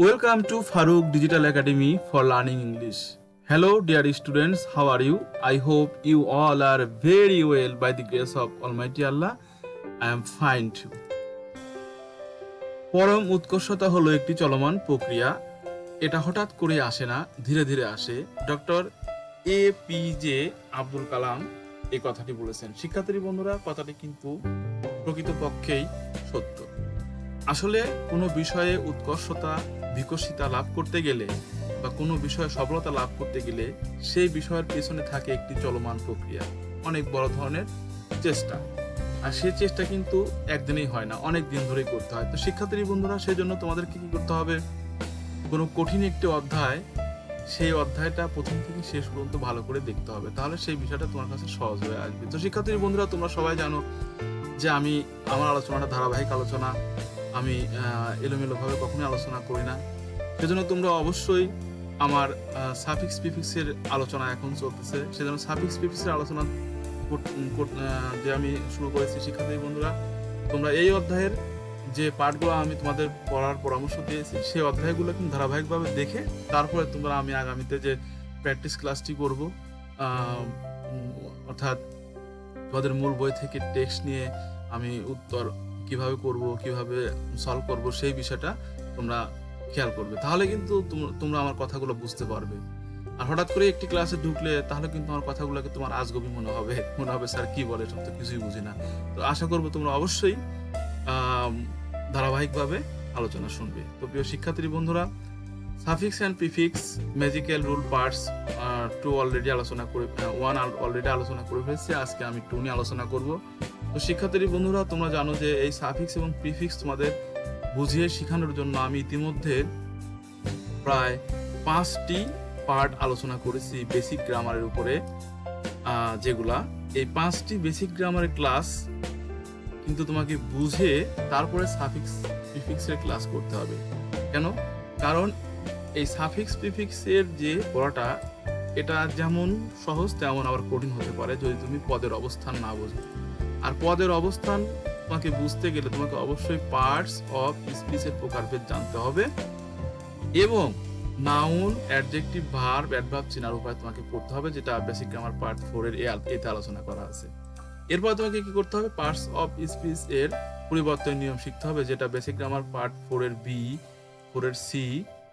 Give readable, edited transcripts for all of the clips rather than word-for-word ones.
Welcome to Farooq Digital Academy for Learning English. Hello, dear students, how are you? I hope you all are very well by the grace of Almighty Allah. I am fine too. পরম উৎকর্ষতা হলো একটি চলমান প্রক্রিয়া। এটা হঠাৎ করে আসে না, ধীরে ধীরে আসে। ডক্টর APJ আব্দুল কালাম এই কথাটি বলেছেন। শিক্ষার্থী বন্ধুরা, কথাটি কিন্তু প্রকৃতপক্ষেই সত্য। আসলে কোনো বিষয়ে উৎকর্ষতা বিকশিতা লাভ করতে গেলে বা কোনো বিষয়ে সফলতা লাভ করতে গেলে সেই বিষয়ের পেছনে থাকে একটি চলমান প্রক্রিয়া, অনেক বড় ধরনের চেষ্টা। আর সেই চেষ্টা কিন্তু একদিনেই হয় না, অনেক দিন ধরেই করতে হয়। তো শিক্ষার্থী বন্ধুরা, সেই জন্য তোমাদেরকে কি করতে হবে? কোনো কঠিন একটি অধ্যায়, সেই অধ্যায়টা প্রথম থেকে শেষ পর্যন্ত ভালো করে দেখতে হবে, তাহলে সেই বিষয়টা তোমার কাছে সহজ হয়ে আসবে। তো শিক্ষার্থী বন্ধুরা, তোমরা সবাই জানো যে আমার আলোচনাটা ধারাবাহিক আলোচনা, আমি এলোমেলোভাবে কখনোই আলোচনা করি না। সেজন্য তোমরা অবশ্যই আমার সাফিক্স প্রিফিক্সের আলোচনা এখন চলতেছে, সেজন্য সাফিক্স প্রিফিক্সের আলোচনা যে আমি শুরু করেছি। শিক্ষার্থী বন্ধুরা, তোমরা এই অধ্যায়ের যে পাঠগুলো আমি তোমাদের পড়ার পরামর্শ দিয়েছি, সেই অধ্যায়গুলো কিন্তু ধারাবাহিকভাবে দেখে তারপরে তোমরা আমি আগামীতে যে প্র্যাকটিস ক্লাসটি করব, অর্থাৎ তোমাদের মূল বই থেকে টেক্সট নিয়ে আমি উত্তর কিভাবে করব, কিভাবে সলভ করব, সেই বিষয়টা তোমরা খেয়াল করবে। তাহলে কিন্তু তোমরা আমার কথাগুলো বুঝতে পারবে। আর হঠাৎ করে একটি ক্লাসে ঢুকলে তাহলে কিন্তু আমার কথাগুলোকে তোমার আজগবি মনে হবে স্যার কি বলে, সব তো কিছুই বুঝি না। তো আশা করবো তোমরা অবশ্যই ধারাবাহিকভাবে আলোচনা শুনবে। তো প্রিয় শিক্ষার্থী বন্ধুরা, suffix and prefix magical rule parts 2 already আলোচনা করে 1 অলরেডি আলোচনা করে ফেলেছি। আজকে আমি 2 নিয়ে আলোচনা করব। তো শিক্ষার্থী বন্ধুরা, তোমরা জানো যে এই সাফিক্স এবং প্রিফিক্স তোমাদের বুঝিয়ে শেখানোর জন্য আমি ইতিমধ্যে প্রায় 5টি পার্ট আলোচনা করেছি বেসিক গ্রামারের উপরে, যেগুলা এই 5টি বেসিক গ্রামারের ক্লাস কিন্তু তোমাকে বুঝে তারপরে সাফিক্স প্রিফিক্সের ক্লাস করতে হবে। কেন? কারণ এই সাফিক্স প্রিফিক্সের যে পড়াটা, এটা যেমন সহজ তেমন আবার কঠিন হতে পারে যদি তুমি পদের অবস্থান না বোঝো। আর পদের অবস্থান তোমাকে বুঝতে গেলে তোমাকে অবশ্যই পার্টস অফ স্পিচের প্রকারভেদ জানতে হবে এবং নাউন, অ্যাডজেক্টিভ, ভার্ব, অ্যাডভার্ব চেনার উপায় তোমাকে পড়তে হবে, যেটা বেসিক গ্রামার পার্ট 4 এর এতে আলোচনা করা আছে। এরপর তোমাকে কি করতে হবে? পার্টস অফ স্পিচ এর পরিবর্তনের নিয়ম শিখতে হবে, যেটা বেসিক গ্রামার পার্ট 4 এর B, 4 এর C,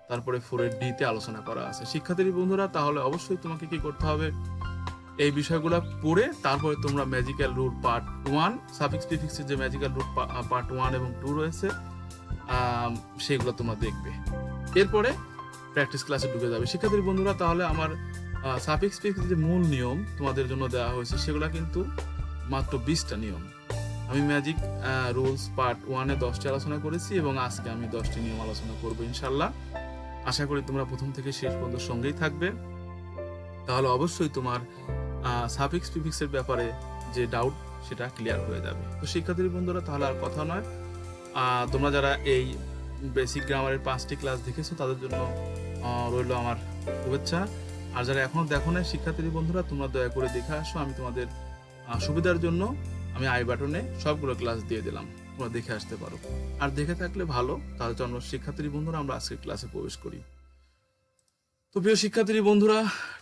তারপরে 4 এর D তে আলোচনা করা আছে। শিক্ষার্থী বন্ধুরা, তাহলে অবশ্যই তোমাকে কি করতে হবে? এই বিষয়গুলো পড়ে তারপরে তোমরা ম্যাজিক্যাল রুল পার্ট 1, সাফিক্স প্রিফিক্সের যে ম্যাজিক্যাল রুল পার্ট 1 এবং 2 রয়েছে, সেগুলো তোমরা দেখবে। এরপরে প্র্যাকটিস ক্লাসে ঢুকে যাবে। শিক্ষার্থী বন্ধুরা, তাহলে আমার সাফিক্স প্রিফিক্সের যে মূল নিয়ম তোমাদের জন্য দেওয়া হয়েছে, সেগুলো কিন্তু মাত্র 20টা নিয়ম। আমি ম্যাজিক রুলস পার্ট 1 এ 10টি আলোচনা করেছি এবং আজকে আমি 10টি নিয়ম আলোচনা করব ইনশাআল্লাহ। আশা করি তোমরা প্রথম থেকে শেষ পর্যন্ত সঙ্গেই থাকবে, তাহলে অবশ্যই তোমার সাফিক্স প্রিফিক্সের ব্যাপারে যে ডাউট সেটা ক্লিয়ার হয়ে যাবে। তো শিক্ষার্থী বন্ধুরা, তাহলে আর কথা নয়, তোমরা যারা এই বেসিক গ্রামারের 5টি ক্লাস দেখেছো তাদের জন্য রইল আমার শুভেচ্ছা। আর যারা এখনো দেখো না শিক্ষার্থী বন্ধুরা, তোমরা দয়া করে দেখে আসো। আমি তোমাদের সুবিধার জন্য আমি আই বাটনে সবগুলো ক্লাস দিয়ে দিলাম, তোমরা দেখে আসতে পারো। আর দেখে থাকলে ভালো। তাহলে চলো শিক্ষার্থী বন্ধুরা, আমরা আজকে ক্লাসে প্রবেশ করি। তো প্রিয় শিক্ষার্থী বন্ধুরা,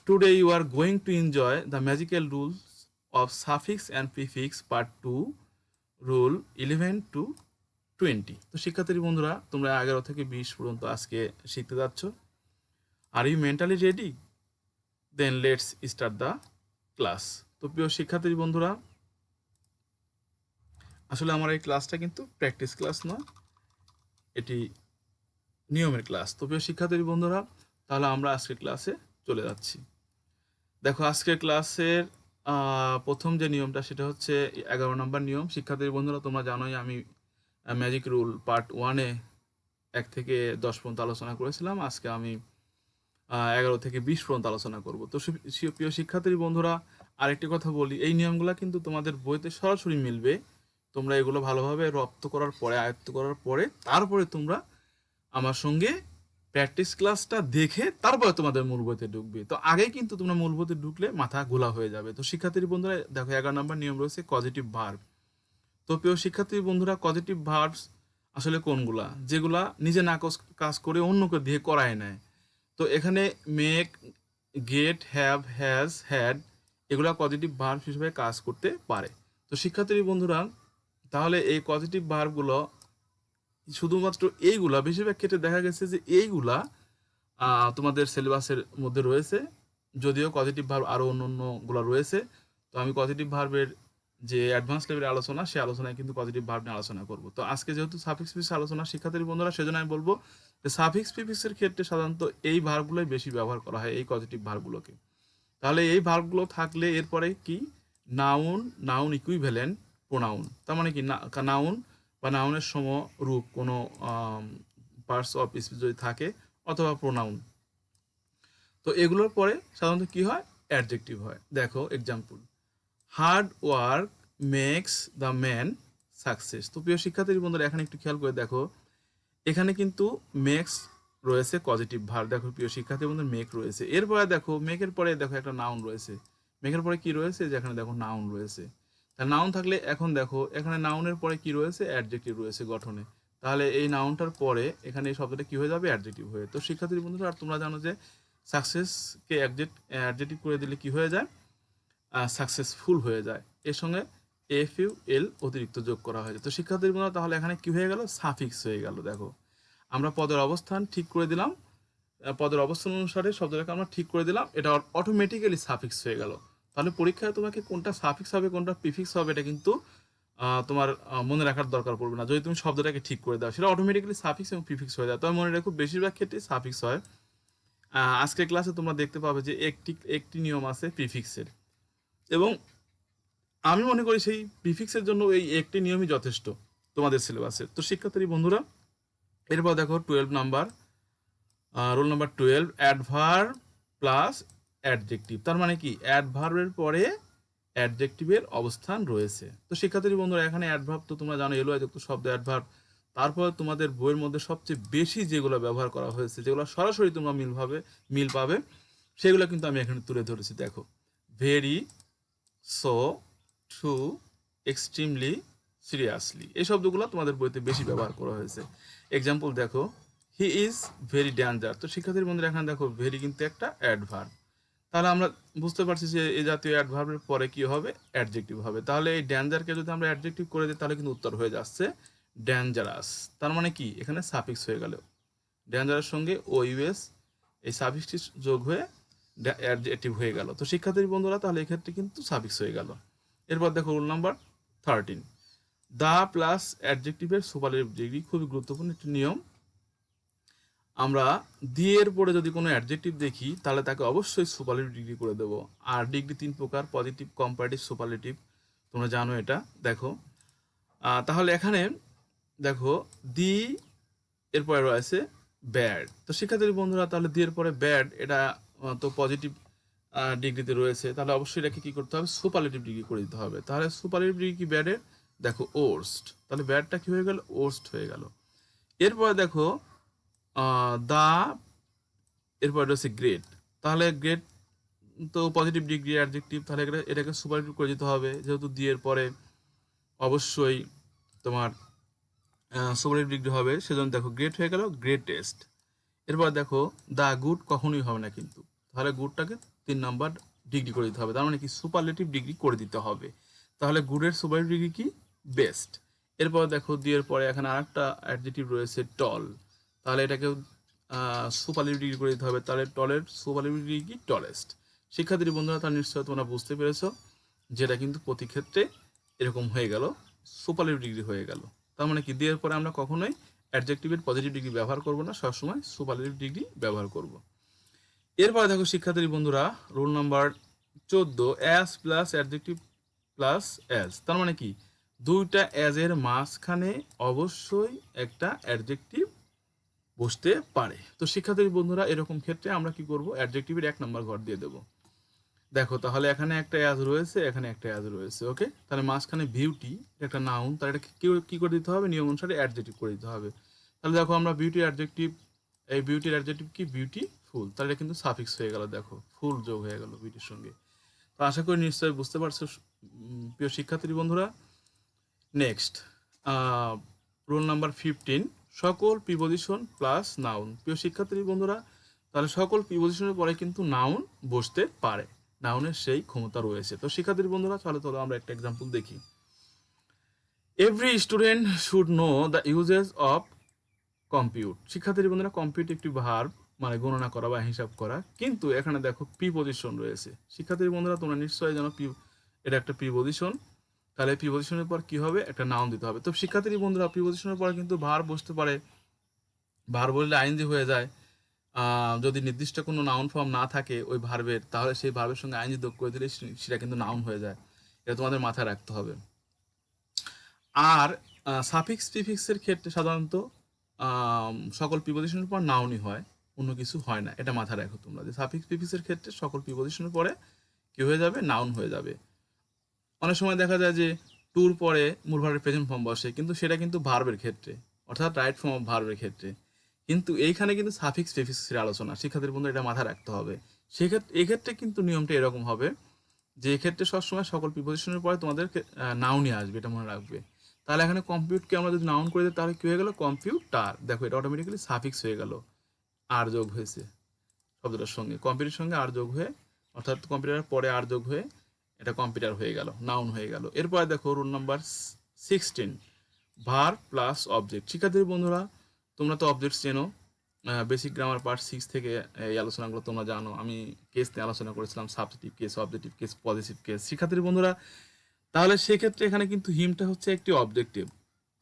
today you are going to enjoy the magical rules of suffix and prefix part 2, rule 11 to 20। তো শিক্ষার্থী বন্ধুরা, তোমরা 11 থেকে 20 পর্যন্ত আজকে শিখতে যাচ্ছ। Are you mentally ready? Then let's start the class. তো প্রিয় শিক্ষার্থী বন্ধুরা, আসলে আমার এই ক্লাসটা কিন্তু প্র্যাকটিস ক্লাস নয়, এটি নিয়মের ক্লাস। তো প্রিয় শিক্ষার্থী বন্ধুরা, তাহলে আমরা আজকের ক্লাসে চলে যাচ্ছি। দেখো, আজকের ক্লাসের প্রথম যে নিয়মটা সেটা হচ্ছে 11 নম্বর নিয়ম। শিক্ষার্থী বন্ধুরা, তোমরা জানোই আমি ম্যাজিক রুল পার্ট 1 এ 1 থেকে 10 পর্যন্ত আলোচনা করেছিলাম। আজকে আমি 11 থেকে 20 পর্যন্ত আলোচনা করব। তো প্রিয় শিক্ষার্থী বন্ধুরা, আরেকটি কথা বলি, এই নিয়মগুলো কিন্তু তোমাদের বইতে সরাসরি মিলবে। তোমরা এগুলো ভালোভাবে রপ্ত করার পরে, আয়ত্ত করার পরে, তারপরে তোমরা আমার সঙ্গে প্র্যাকটিস ক্লাসটা দেখে তারপরে তোমাদের মূল বইতে ঢুকবে। তো আগেই কিন্তু তোমরা মূল বইতে ঢুকলে মাথা ঘোলা হয়ে যাবে। তো শিক্ষার্থী বন্ধুরা, দেখো 11 নম্বর নিয়ম রয়েছে পজিটিভ ভার্ব। তো প্রিয় শিক্ষার্থী বন্ধুরা, পজিটিভ ভার্বস আসলে কোনগুলা, যেগুলা নিজে না কাজ করে অন্যকে দিয়ে করায় নেয়। তো এখানে make, get, have, has, had এগুলা পজিটিভ ভার্ব হিসেবে কাজ করতে পারে। তো শিক্ষার্থী বন্ধুরা, তাহলে এই পজিটিভ ভার্বগুলো শুধুমাত্র এইগুলা, বেশিরভাগ ক্ষেত্রে দেখা গেছে যে এইগুলা তোমাদের সিলেবাসের মধ্যে রয়েছে, যদিও পজিটিভ ভার্ব আরও অন্য অন্যগুলো রয়েছে। তো আমি পজিটিভ ভার্বের যে অ্যাডভান্স লেভেলের আলোচনা, সেই আলোচনায় কিন্তু পজিটিভ ভার্ব নিয়ে আলোচনা করব। তো আজকে যেহেতু সাফিক্স প্রিফিক্স আলোচনা শিক্ষার্থী বন্ধুরা, সেজন্য আমি বলবো যে সাফিক্স প্রিফিক্সের ক্ষেত্রে সাধারণত এই ভার্বগুলোই বেশি ব্যবহার করা হয়, এই পজিটিভ ভার্বগুলোকে। তাহলে এই ভার্বগুলো থাকলে এরপরে কি, নাউন, নাউন ইকুইভ্যালেন্ট প্রোনাউন, তার মানে কি নাউন বা নাউনের সমরূপ কোনো পার্টস অফ স্পিচ যদি থাকে, অথবা প্রোনাউন, তো এগুলোর পরে সাধারণত কি হয়, অ্যাডজেক্টিভ হয়। দেখো example, hard work makes the man success. তো প্রিয় শিক্ষার্থী বন্ধুরা, এখানে একটু খেয়াল করে দেখো, এখানে কিন্তু মেক্স রয়েছে পজিটিভ ভার্ব। দেখো প্রিয় শিক্ষার্থী বন্ধুরা, মেক রয়েছে, এরপরে দেখো মেকের পরে দেখো একটা নাউন রয়েছে, মেকের পরে কি রয়েছে, যে এখানে দেখো নাউন রয়েছে। তা নাউন থাকলে এখন দেখো এখানে নাউনের পরে কি রয়েছে, অ্যাডজেক্টিভ রয়েছে গঠনে। তাহলে এই নাউনটার পরে এখানে এই শব্দটা কি হয়ে যাবে, অ্যাডজেক্টিভ হয়ে। তো শিক্ষার্থী বন্ধুরা, আর তোমরা জানো যে সাকসেসকে অ্যাডজেক্টিভ করে দিলে কি হয়ে যায়, সাকসেসফুল হয়ে যায়। এর সঙ্গে এফ ইউ এল অতিরিক্ত যোগ করা হয়। তো শিক্ষার্থী বন্ধুরা, তাহলে এখানে কি হয়ে গেল, সাফিক্স হয়ে গেল। দেখো আমরা পদের অবস্থান ঠিক করে দিলাম, পদের অবস্থান অনুসারে শব্দটাকে আমরা ঠিক করে দিলাম, এটা অটোমেটিক্যালি সাফিক্স হয়ে গেল। তাহলে পরীক্ষায় তোমাকে কোনটা সাফিক্স হবে কোনটা প্রিফিক্স হবে, এটা কিন্তু তোমার মনে রাখার দরকার পড়বে না, যদি তুমি শব্দটাকে ঠিক করে দাও, সেটা অটোমেটিক্যালি সাফিক্স এবং প্রিফিক্স হয়ে যায়। তবে মনে রাখো বেশিরভাগ ক্ষেত্রে সাফিক্স হয়। আজকের ক্লাসে তোমরা দেখতে পাবে যে একটি একটি নিয়ম আছে প্রিফিক্সের, এবং আমি মনে করি সেই প্রিফিক্সের জন্য এই একটি নিয়মই যথেষ্ট তোমাদের সিলেবাসে। তো শিক্ষার্থী বন্ধুরা, এরপর দেখো 12 number, roll number 12, adverb plus adjective. তার মানে কি, অ্যাডভার্বের পরে অ্যাডজেক্টিভের অবস্থান রয়েছে। তো শিক্ষার্থী বন্ধুরা, এখানে অ্যাডভার্ব তো তোমরা জানো, এলো যুক্ত শব্দ অ্যাডভার্ব। তারপর তোমাদের বইয়ের মধ্যে সবচেয়ে বেশি যেগুলো ব্যবহার করা হয়েছে, যেগুলো সরাসরি তোমরা মিল পাবে, সেগুলো কিন্তু আমি এখানে তুলে ধরেছি। দেখো, very, so, true, extremely, seriously, এই শব্দগুলো তোমাদের বইতে বেশি ব্যবহার করা হয়েছে। এক্সাম্পল দেখো, হি ইজ ভেরি ডেঞ্জার। তো শিক্ষার্থীর বন্ধুরা, এখানে দেখো ভেরি কিন্তু একটা অ্যাডভার্ব। তাহলে আমরা বুঝতে পারছি যে এই জাতীয় অ্যাডভার্বের পরে কি হবে, অ্যাডজেক্টিভ হবে। তাহলে এই ডেঞ্জারকে যদি আমরা অ্যাডজেক্টিভ করে দিই, তাহলে কিন্তু উত্তর হয়ে যাচ্ছে ডেঞ্জারাস। তার মানে কি, এখানে সাফিক্স হয়ে গেল, ডেঞ্জারের সঙ্গে ও ইউএস এই সাফিক্সটি যোগ হয়ে অ্যাডজেক্টিভ হয়ে গেল। তো শিক্ষার্থী বন্ধুরা, তাহলে এক্ষেত্রে কিন্তু সাফিক্স হয়ে গেল। এরপর দেখো রুল নাম্বার 13, দা প্লাস অ্যাডজেক্টিভের সুপারলেটিভ ডিগ্রি। খুবই গুরুত্বপূর্ণ একটি নিয়ম। আমরা দিয়ে এর পরে যদি কোনো অ্যাডজেক্টিভ দেখি, তাহলে তাকে অবশ্যই সুপারলেটিভ ডিগ্রি করে দেবো। আর ডিগ্রি 3 প্রকার, পজিটিভ, কম্পারেটিভ, সুপারলেটিভ, তোমরা জানো এটা। দেখো তাহলে এখানে দেখো দি এরপরে রয়েছে ব্যাড। তো শিক্ষার্থী বন্ধুরা, তাহলে দি এর পরে ব্যাড, এটা তো পজিটিভ ডিগ্রিতে রয়েছে, তাহলে অবশ্যই এটাকে কি করতে হবে, সুপারলেটিভ ডিগ্রি করে দিতে হবে। তাহলে সুপারলেটিভ ডিগ্রি কি ব্যাডের, দেখো ওর্স্ট, তাহলে ব্যাডটা কি হয়ে গেল, ওর্স্ট হয়ে গেল। এরপরে দেখো দা এরপর রয়েছে গ্রেট। তাহলে গ্রেট তো পজিটিভ ডিগ্রি অ্যাডজেক্টিভ, তাহলে এটাকে সুপারলেটিভ করে দিতে হবে, যেহেতু দি এর পরে অবশ্যই তোমার সুপারলেটিভ ডিগ্রি হবে, সেজন্য দেখো গ্রেট হয়ে গেল গ্রেটেস্ট। এরপর দেখো দা গুড কখনোই হবে না কিন্তু, তাহলে গুডটাকে 3 নাম্বার ডিগ্রি করে দিতে হবে, তার মানে কি সুপারলেটিভ ডিগ্রি করে দিতে হবে। তাহলে গুডের সুপারলেটিভ ডিগ্রি কি, বেস্ট। এরপর দেখো দিয়ে পরে এখানে আরেকটা অ্যাডজেক্টিভ রয়েছে টল, তাহলে এটাকে সুপারলেটিভ ডিগ্রি করে দিতে হবে, তাহলে টলের সুপারলেটিভ ডিগ্রি কি, টলেস্ট। শিক্ষার্থী বন্ধুরা, তার নিশ্চয় তোমরা বুঝতে পেরেছো, যেটা কিন্তু প্রতি ক্ষেত্রে এরকম হয়ে গেল, সুপারলেটিভ ডিগ্রি হয়ে গেল। তার মানে কি, দিয়ে পরে আমরা কখনোই অ্যাডজেক্টিভের পজিটিভ ডিগ্রি ব্যবহার করব না, সবসময় সুপারলেটিভ ডিগ্রি ব্যবহার করব। এরপরে দেখো শিক্ষার্থী বন্ধুরা, rule number 14, as plus adjective plus as. তার মানে কি, দুইটা অ্যাজ এর মাঝখানে অবশ্যই একটা অ্যাডজেক্টিভ বসতে পারে। তো শিক্ষার্থী বন্ধুরা, এরকম ক্ষেত্রে আমরা কি করব, অ্যাডজেক্টিভের 1 নম্বর ঘর দিয়ে দেব। দেখো তাহলে এখানে একটা অ্যাজ রয়েছে, এখানে একটা অ্যাজ রয়েছে, ওকে। তাহলে মাঝখানে বিউটি একটা নাউন, তাহলে এটা কি করে দিতে হবে, নিয়ম অনুসারে অ্যাডজেক্টিভ করে দিতে হবে। তাহলে দেখো আমরা বিউটির অ্যাডজেক্টিভ, এই বিউটির অ্যাডজেক্টিভ কি, বিউটিফুল, তাহলে এটা কিন্তু সাফিক্স হয়ে গেল, দেখো ফুল যোগ হয়ে গেল বিউটির সঙ্গে। তো আশা করি নিশ্চয়ই বুঝতে পারছো প্রিয় শিক্ষার্থী বন্ধুরা। নেক্সট রুল নাম্বার 15, সকল প্রিপজিশন প্লাস নাউন। প্রিয় শিক্ষার্থী বন্ধুরা, তাহলে সকল প্রিপজিশনের পরে কিন্তু নাউন বসতে পারে, নাউনের সেই ক্ষমতা রয়েছে। তো শিক্ষার্থী বন্ধুরা, চলো আমরা একটা এক্সাম্পল দেখি। Every student should know the uses of compute. শিক্ষার্থী বন্ধুরা, কম্পিউট একটি ভার্ব, মানে গণনা করা বা হিসাব করা, কিন্তু এখানে দেখো প্রিপজিশন রয়েছে। শিক্ষার্থী বন্ধুরা, তোমরা নিশ্চয়ই জানো এটা একটা প্রিপজিশন। তাহলে প্রিপজিশনের পর কি হবে, একটা নাউন দিতে হবে। তো শিক্ষার্থী বন্ধুরা, প্রিপজিশনের পর কিন্তু ভার্ব বসতে পারে, ভার্ব বললে আইএনজি হয়ে যায়। যদি নির্দিষ্ট কোনো নাউন ফর্ম না থাকে ওই ভার্বের, তাহলে সেই ভার্বের সঙ্গে আইএনজি যোগ করে দিলে সেটা কিন্তু নাউন হয়ে যায়। এটা তোমাদের মাথায় রাখতে হবে। আর সাফিক্স প্রিফিক্সের ক্ষেত্রে সাধারণত সকল প্রিপজিশনের পর নাউনই হয়, অন্য কিছু হয় না। এটা মাথায় রাখো তোমরা, যে সাফিক্স প্রিফিক্সের ক্ষেত্রে সকল প্রিপজিশনের পরে কি হয়ে যাবে, নাউন হয়ে যাবে। অনেক সময় দেখা যায় যে টুর পরে মূল ভার্বের প্রেজেন্ট ফর্ম বসে, কিন্তু সেটা কিন্তু ভার্বের ক্ষেত্রে, অর্থাৎ রাইট ফর্ম অফ ভার্বের ক্ষেত্রে। কিন্তু এইখানে কিন্তু সাফিক্স প্রিফিক্সের আলোচনা, শিক্ষার্থীর বন্ধু এটা মাথায় রাখতে হবে। এক্ষেত্রে কিন্তু নিয়মটা এরকম হবে যে এক্ষেত্রে সবসময় সকল প্রিপজিশনের পরে তোমাদের নাউনই আসবে, এটা মনে রাখবে। তাহলে এখানে কম্পিউটকে আমরা যদি নাউন করে দিই, তাহলে কি হয়ে গেল, কম্পিউটার। দেখো এটা অটোমেটিক্যালি সাফিক্স হয়ে গেল, আর যোগ হয়েছে শব্দটার সঙ্গে, কম্পিউটার সঙ্গে আর যোগ হয়ে, অর্থাৎ কম্পিউটারের পরে আর যোগ হয়ে এটা কম্পিউটার হয়ে গেল, নাউন হয়ে গেল। এরপরে দেখো rule number 16, verb plus object. শিক্ষার্থীর বন্ধুরা, তোমরা তো অবজেক্ট চেনো, বেসিক গ্রামার পার্ট 6 থেকে এই আলোচনাগুলো তোমরা জানো। আমি কেস নিয়ে আলোচনা করেছিলাম, subjective case, objective case, positive case. শিক্ষার্থীর বন্ধুরা, তাহলে সেক্ষেত্রে এখানে কিন্তু হিমটা হচ্ছে একটি অবজেক্টিভ,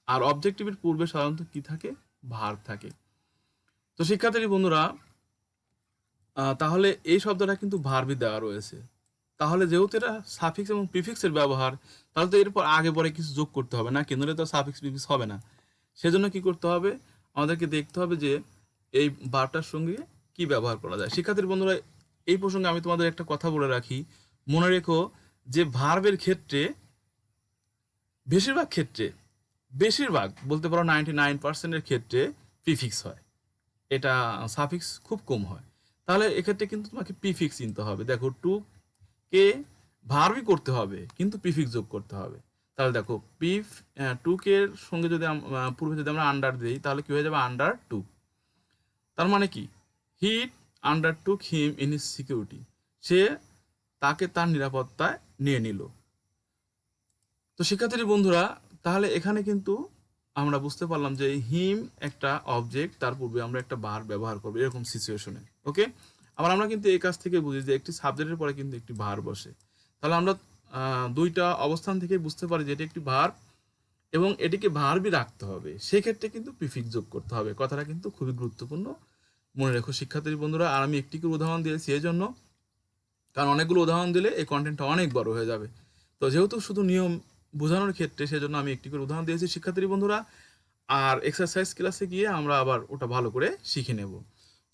আর অবজেক্টিভের পূর্বে সাধারণত কি থাকে, ভার্ব থাকে। তো শিক্ষার্থীর বন্ধুরা, তাহলে এই শব্দটা কিন্তু ভার্বই দেওয়া রয়েছে। তাহলে যেহেতু এটা সাফিক্স এবং প্রিফিক্সের ব্যবহার, তাহলে তো এরপর আগে পরে কিছু যোগ করতে হবে না, কিন্তু তো সাফিক্স প্রিফিক্স হবে না। সেজন্য কি করতে হবে, আমাদেরকে দেখতে হবে যে এই ভার্বটার সঙ্গে কি ব্যবহার করা যায়। শিক্ষার্থীর বন্ধুরা, এই প্রসঙ্গে আমি তোমাদের একটা কথা বলে রাখি, মনে রেখো যে ভার্বের ক্ষেত্রে বেশিরভাগ বলতে পারো 99% ক্ষেত্রে প্রিফিক্স হয়, এটা সাফিক্স খুব কম হয়। তাহলে এক্ষেত্রে কিন্তু তোমাকে প্রিফিক্স চিনতে হবে। দেখো টু কে ভার্বই করতে হবে, কিন্তু প্রিফিক্স যোগ করতে হবে। তাহলে দেখো টু কে এর সঙ্গে যদি পূর্বে যদি আমরা আন্ডার দিই, তাহলে কি হয়ে যাবে, আন্ডার টু। তার মানে কি, he undertook him in his security, সে তাকে তার নিরাপত্তায় নিয়ে নিল। তো শিক্ষার্থী বন্ধুরা, তাহলে এখানে কিন্তু আমরা বুঝতে পারলাম যে হিম একটা অবজেক্ট, তার পূর্বে আমরা একটা ভার্ব ব্যবহার করবো এরকম সিচুয়েশনে। ওকে, আবার আমরা কিন্তু এই কাজ থেকে বুঝি যে একটি সাবজেক্টের পরে কিন্তু একটি ভার্ব বসে। তাহলে আমরা দুইটা অবস্থান থেকে বুঝতে পারি যে এটি একটি ভার্ব এবং এটিকে ভার্বই রাখতে হবে, সেক্ষেত্রে কিন্তু প্রিফিক্স যোগ করতে হবে। কথাটা কিন্তু খুবই গুরুত্বপূর্ণ, মনে রেখো শিক্ষার্থী বন্ধুরা। আর আমি একটি করে উদাহরণ দিয়েছি এই জন্য, কারণ অনেকগুলো উদাহরণ দিলে এই কন্টেন্টটা অনেক বড় হয়ে যাবে। তো যেহেতু শুধু নিয়ম বোঝানোর ক্ষেত্রে, সেজন্য আমি একটি করে উদাহরণ দিয়েছি শিক্ষার্থী বন্ধুরা। আর এক্সারসাইজ ক্লাসে গিয়ে আমরা আবার ওটা ভালো করে শিখে নেব।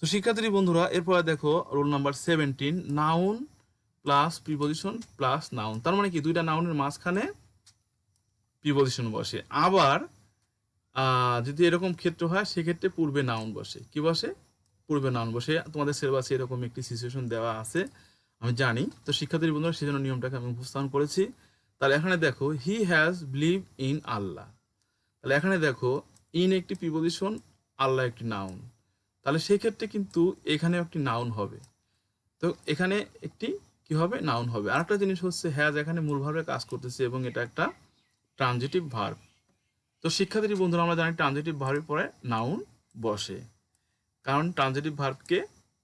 তো শিক্ষার্থী বন্ধুরা, এরপরে দেখো roll number 17, noun plus preposition plus noun. তার মানে কি, দুইটা নাউনের মাঝখানে প্রিপজিশন বসে। আবার যদি এরকম ক্ষেত্র হয়, সেক্ষেত্রে পূর্বে নাউন বসে। কি বসে, পূর্বে নাউন বসে। তোমাদের সিলেবাসে এরকম একটি সিচুয়েশন দেওয়া আছে, আমি জানি। তো শিক্ষার্থী বন্ধুরা, সেজন্য নিয়মটাকে আমি উপস্থাপন করেছি। তাহলে এখানে দেখো, হি হ্যাজ বিলিভ ইন আল্লাহ। তাহলে এখানে দেখো, ইন একটি প্রিপজিশন, আল্লাহ একটি নাউন। তাহলে সেই ক্ষেত্রে কিন্তু এখানে একটি নাউন হবে। তো এখানে একটি কি হবে, নাউন হবে। আরেকটা জিনিস হচ্ছে, হ্যাজ এখানে মূল ভার্বে কাজ করতেছে এবং এটা একটা ট্রানজিটিভ ভার্ব। তো শিক্ষার্থী বন্ধুরা, আমরা জানি ট্রানজিটিভ ভার্বের পরে নাউন বসে, কারণ ট্রানজিটিভ ভার্বকে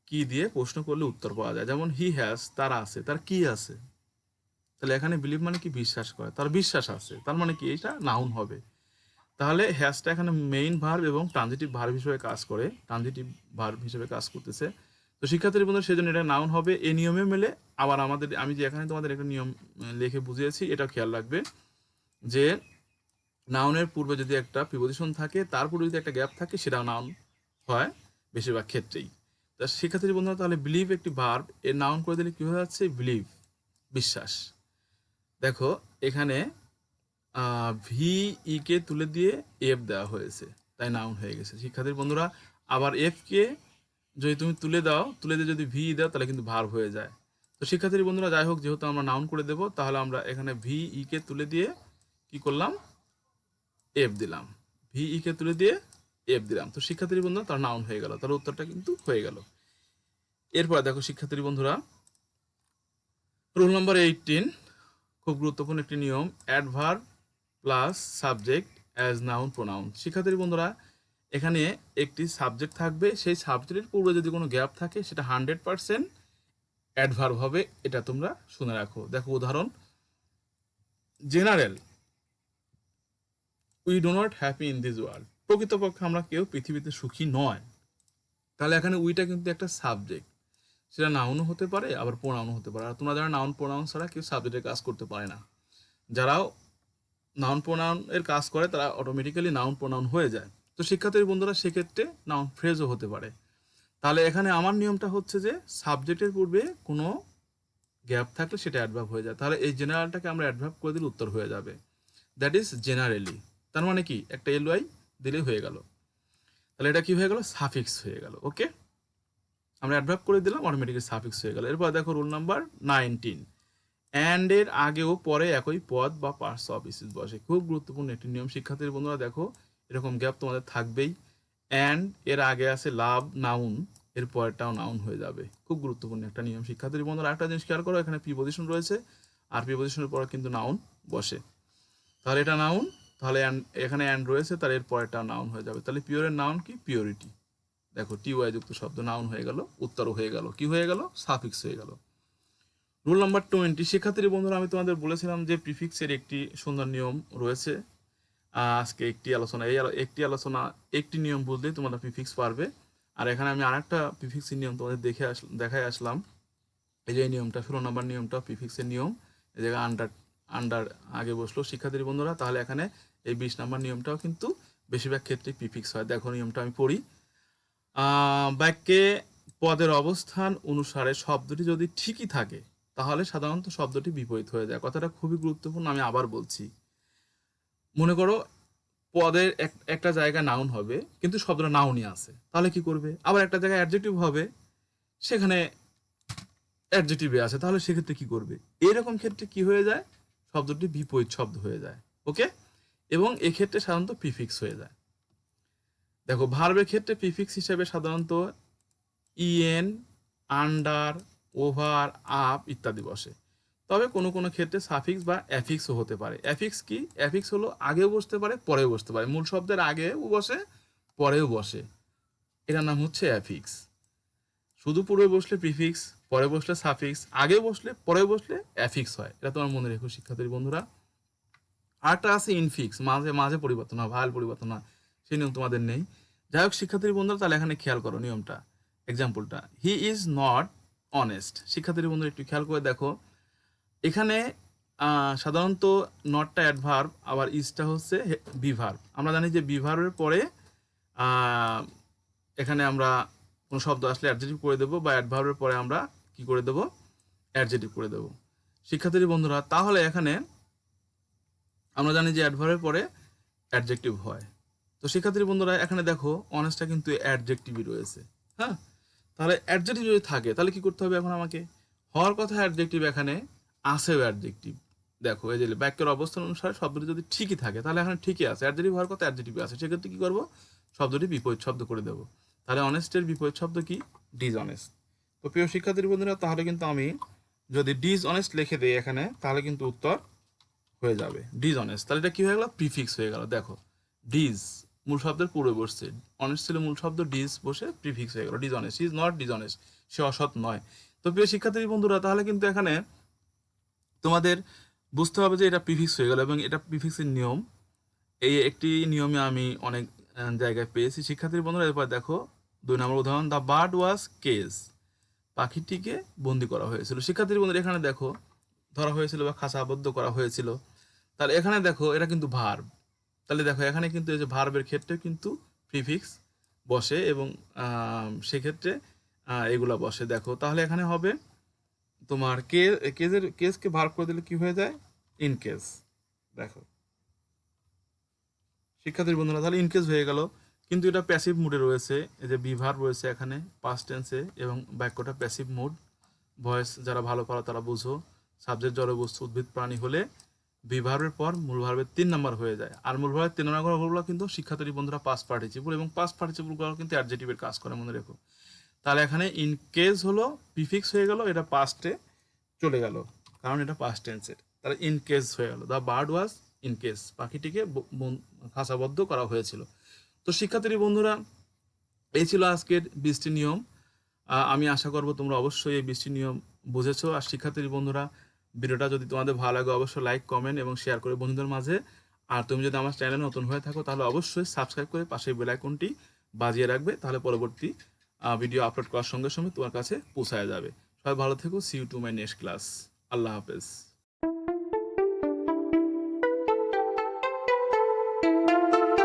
কি দিয়ে প্রশ্ন করলে উত্তর পাওয়া যায়। যেমন হি হ্যাজ, তার আছে, তার কি আছে। তাহলে এখানে বিলিভ মানে কি, বিশ্বাস করে, তার বিশ্বাস আছে, তার মানে কি, এটা নাউন হবে। তাহলে হ্যাজটা এখানে মেইন ভার্ব এবং ট্রানজিটিভ ভার্ব হিসেবে কাজ করে, ট্রানজিটিভ ভার্ব হিসেবে কাজ করতেছে। তো শিক্ষার্থীর বন্ধু, সেজন্য এটা নাউন হবে। এই নিয়মে মেলে আবার আমি যে এখানে তোমাদের একটা নিয়ম লিখে বুঝিয়েছি, এটাও খেয়াল রাখবে যে নাউনের পূর্বে যদি একটা প্রিপজিশন থাকে, তার পূর্বে যদি একটা গ্যাপ থাকে, সেটাও নাউন হয় বেশিরভাগ ক্ষেত্রেই। তা শিক্ষার্থী বন্ধুরা, তাহলে বিলিভ একটি ভার্ব, এর নাউন করে দিলে কি হয়ে যাচ্ছে, বিলিভ, বিশ্বাস। দেখো এখানে ভি ই কে তুলে দিয়ে এফ দেওয়া হয়েছে, তাই নাউন হয়ে গেছে শিক্ষার্থীর বন্ধুরা। আবার এফ কে যদি তুমি তুলে দিয়ে যদি ভি দাও, তাহলে কিন্তু ভার্ব হয়ে যায়। তো শিক্ষার্থীর বন্ধুরা, যাই হোক, যেহেতু আমরা নাউন করে দেবো, তাহলে আমরা এখানে ভি ই কে তুলে দিয়ে কি করলাম, এফ দিলাম, ভিই কে তুলে দিয়ে এফ দিলাম। তো শিক্ষার্থী বন্ধুরা তার নাউন হয়ে গেল, তার উত্তরটা কিন্তু হয়ে গেল। এরপর দেখো শিক্ষার্থী বন্ধুরা, রুল নাম্বার 18, খুব গুরুত্বপূর্ণ একটি নিয়ম, adverb plus subject as noun pronoun. শিক্ষার্থী বন্ধুরা, এখানে একটি সাবজেক্ট থাকবে, সেই সাবজেক্টের পূর্বে যদি কোনো গ্যাপ থাকে সেটা 100% অ্যাডভার্ব হবে, এটা তোমরা শুনে রাখো। দেখো উদাহরণ, general, we do not happy in this world, প্রকৃতপক্ষে আমরা কেউ পৃথিবীতে সুখী নয়। তাহলে এখানে উইটা কিন্তু একটা সাবজেক্ট, সেটা নাউনও হতে পারে আবার প্রোনাউনও হতে পারে। আর তোমরা যারা নাউন প্রোনাউন ছাড়া কেউ সাবজেক্টের কাজ করতে পারে না, যারাও নাউন প্রোনাউনের কাজ করে তারা অটোমেটিক্যালি নাউন প্রোনাউন হয়ে যায়। তো শিক্ষার্থীর বন্ধুরা সেক্ষেত্রে নাউন ফ্রেজও হতে পারে। তাহলে এখানে আমার নিয়মটা হচ্ছে যে সাবজেক্টের পূর্বে কোনো গ্যাপ থাকলে সেটা অ্যাডভার্ব হয়ে যায়। তাহলে এই জেনারেলটাকে আমরা অ্যাডভার্ব করে দিলে উত্তর হয়ে যাবে, দ্যাট ইজ জেনারেলি। তার মানে কি, একটা এলওয়াই দিলে হয়ে গেল। তাহলে এটা কি হয়ে গেল, সাফিক্স হয়ে গেল। ওকে, আমরা অ্যাডভার্ব করে দিলাম, অটোমেটিক্যালি সাফিক্স হয়ে গেল। এরপর দেখো রুল নাম্বার 19, অ্যান্ড এর আগেও পরে একই পদ বা পার্টস অফ স্পিচ বসে। খুব গুরুত্বপূর্ণ একটি নিয়ম শিক্ষার্থীর বন্ধুরা, দেখো এরকম গ্যাপ তোমাদের থাকবেই। অ্যান্ড এর আগে আছে লাভ নাউন, এর পরেরটাও নাউন হয়ে যাবে। খুব গুরুত্বপূর্ণ একটা নিয়ম শিক্ষার্থীর বন্ধুরা। একটা জিনিস খেয়াল করো, এখানে প্রিপজিশন রয়েছে আর প্রিপজিশনের পরে কিন্তু নাউন বসে। তাহলে এটা নাউন, তাহলে এখানে অ্যান্ড রয়েছে, তার এর পরেরটা নাউন হয়ে যাবে। তাহলে পিওরের নাউন কি, পিওরিটি। দেখো টিওয়াই যুক্ত শব্দ নাউন হয়ে গেল, উত্তরও হয়ে গেল, কি হয়ে গেল, সাফিক্স হয়ে গেল। রুল নাম্বার 20, শিক্ষার্থী বন্ধুরা আমি তোমাদের বলেছিলাম যে প্রিফিক্সের একটি সুন্দর নিয়ম রয়েছে। আজকে একটি আলোচনা, একটি নিয়ম বুঝলেই তোমরা প্রিফিক্স পারবে। আর এখানে আমি আরেকটা প্রিফিক্সের নিয়ম তোমাদের দেখাই আসলাম। এই যে এই নিয়মটা 16 নম্বর নিয়মটা প্রিফিক্সের নিয়ম, এই জায়গায় আন্ডার আগে বসলো শিক্ষার্থী বন্ধুরা। তাহলে এখানে এই 20 নম্বর নিয়মটাও কিন্তু বেশিরভাগ ক্ষেত্রে প্রিফিক্স হয়। দেখো নিয়মটা আমি পড়ি, বাক্যে পদের অবস্থান অনুসারে শব্দটি যদি ঠিকই থাকে তাহলে সাধারণত শব্দটি বিপরীত হয়ে যায়। কথাটা খুবই গুরুত্বপূর্ণ, আমি আবার বলছি। মনে করো পদের একটা জায়গায় নাউন হবে কিন্তু শব্দটা নাউনই আছে, তাহলে কি করবে? আবার একটা জায়গায় অ্যাডজেক্টিভ হবে, সেখানে অ্যাডজেক্টিভে আছে, তাহলে সেক্ষেত্রে কি করবে? এরকম ক্ষেত্রে কি হয়ে যায়, শব্দটি বিপরীত শব্দ হয়ে যায়। ওকে, এবং এক্ষেত্রে সাধারণত প্রিফিক্স হয়ে যায়। দেখো ভার্বের ক্ষেত্রে প্রিফিক্স হিসেবে সাধারণত ইএন, আন্ডার, ওভার, আপ ইত্যাদি বসে। তবে কোনো কোনো ক্ষেত্রে সাফিক্স বা অ্যাফিক্সও হতে পারে। অ্যাফিক্স কি? অ্যাফিক্স হলো আগেও বসতে পারে পরেও বসতে পারে, মূল শব্দের আগেও বসে পরেও বসে, এটার নাম হচ্ছে অ্যাফিক্স। শুধু পূর্বে বসলে প্রিফিক্স, পরে বসলে সাফিক্স, আগে বসলে পরে বসলে অ্যাফিক্স হয়। এটা তোমার মনে রেখো শিক্ষার্থী বন্ধুরা। আরেকটা আছে ইনফিক্স, মাঝে মাঝে পরিবর্তন হয়, ভায়াল পরিবর্তন হয়, সেই নিয়ম তোমাদের নেই। যাই হোক শিক্ষার্থী বন্ধুরা, তাহলে এখানে খেয়াল করো নিয়মটা, এক্সাম্পলটা, হি ইজ নট অনেস্ট। শিক্ষার্থী বন্ধুরা একটু খেয়াল করে দেখো, এখানে সাধারণত নটটা অ্যাডভার্ব, আবার ইজটা হচ্ছে বিভার্ব। আমরা জানি যে বিভার্বের পরে এখানে আমরা কোনো শব্দ আসলে অ্যাডজেক্টিভ করে দেবো, বা অ্যাডভার্বের পরে আমরা কি করে দেবো, অ্যাডজেক্টিভ করে দেবো। শিক্ষার্থী বন্ধুরা, তাহলে এখানে আমরা জানি যে অ্যাডভার্বের পরে অ্যাডজেক্টিভ হয়। তো শিক্ষার্থী বন্ধুরা এখানে দেখো অনেস্টটা কিন্তু অ্যাডজেক্টিভই রয়েছে। হ্যাঁ, তাহলে অ্যাডজেক্টিভ যদি থাকে তাহলে কি করতে হবে এখন আমাকে? হওয়ার কথা অ্যাডজেক্টিভ, এখানে আসেও অ্যাডজেক্টিভ। দেখো এই যে বাক্যের অবস্থান অনুসারে শব্দটি যদি ঠিকই থাকে তাহলে এখানে ঠিকই আছে, অ্যাডজেক্টিভ হওয়ার কথা অ্যাডজেক্টিভ আছে, সেক্ষেত্রে কি করবো, শব্দটি বিপরীত শব্দ করে দেবো। তাহলে অনেস্টের বিপরীত শব্দ কি? ডিসঅনেস্ট। তো প্রিয় শিক্ষার্থী বন্ধুরা, তাহলে কিন্তু আমি যদি ডিসঅনেস্ট লিখে দিই এখানে, তাহলে কিন্তু উত্তর হয়ে যাবে ডিসঅনেস্ট। তাহলে এটা কি হয়ে গেল, প্রিফিক্স হয়ে গেল। দেখো ডিস মূল শব্দের পূর্বে বসছে, অনেস্ট ছিল মূল শব্দ, ডিস বসে প্রিফিক্স হয়ে গেল ডিসঅনেস্ট। ইজ নট ডিসঅনেস্ট, সে অসৎ নয়। তো প্রিয় শিক্ষার্থী বন্ধুরা, তাহলে কিন্তু এখানে তোমাদের বুঝতে হবে যে এটা প্রিফিক্স হয়ে গেল, এবং এটা প্রিফিক্সের নিয়ম। এই একটি নিয়মে আমি অনেক জায়গায় পেয়েছি শিক্ষার্থী বন্ধুরা। এরপর দেখো 2 নম্বর উদাহরণ, দ্য বার্ড ওয়াজ কেজ, পাখিটিকে বন্দি করা হয়েছিল। শিক্ষার্থী বন্ধুরা এখানে দেখো ধরা হয়েছিল বা খাঁচা আবদ্ধ করা হয়েছিল। তাহলে এখানে দেখো এটা কিন্তু ভার্ব, তাহলে দেখো এখানে কিন্তু এই যে ভার্বের ক্ষেত্রে কিন্তু প্রিফিক্স বসে, এবং সেক্ষেত্রে এগুলা বসে। দেখো তাহলে এখানে হবে তোমার কেসকে ভার্ব করে দিলে কি হয়ে যায়, ইন কেস। দেখো শিক্ষার্থীর বন্ধুরা, তাহলে ইন কেস হয়ে গেল, কিন্তু এটা প্যাসিভ মুডে রয়েছে। এই যে বিভার রয়েছে এখানে পাস্ট টেন্সে, এবং বাক্যটা প্যাসিভ মুড। ভয়েস যারা ভালো পারো তারা বুঝো, সাবজেক্ট জড় বস্তু উদ্ভিদ প্রাণী হলে বি ভার্বের পর মূল ভার্বের 3 নাম্বার হয়ে যায়। আর মূল ভার্বের 3 নাম্বার ভার্বগুলো কিন্তু শিক্ষার্থী বন্ধুরা পাস্ট পার্টিসিপল, এবং পাস্ট পার্টিসিপলগুলো কিন্তু অ্যাডজেক্টিভের কাজ করে, মনে রেখো। তাহলে এখানে ইন কেস হলো প্রিফিক্স হয়ে গেল, এটা পাস্টে চলে গেল কারণ এটা পাস্ট টেন্সের। তাহলে ইন কেস হয়ে গেল, the bird was in case, পাখিটিকে খাঁচাবদ্ধ করা হয়েছিল। তো শিক্ষার্থী বন্ধুরা, এই ছিল আজকের 20টি নিয়ম। আমি আশা করব তোমরা অবশ্যই এই 20টি নিয়ম বুঝেছো। আর শিক্ষার্থী বন্ধুরা, ভিডিওটা যদি তোমাদের ভালো লাগে অবশ্যই লাইক, কমেন্ট এবং শেয়ার করে বন্ধুদের মাঝে। আর তুমি যদি আমার চ্যানেলে নতুন হয়ে থাকো তাহলে অবশ্যই সাবস্ক্রাইব করে পাশে বেল আইকনটি বাজিয়ে রাখবে, তাহলে পরবর্তী ভিডিও আপলোড করার সঙ্গে সঙ্গে তোমার কাছে পৌঁছায় যাবে। সবাই ভালো থেকো। See you to my next class. আল্লাহ হাফেজ।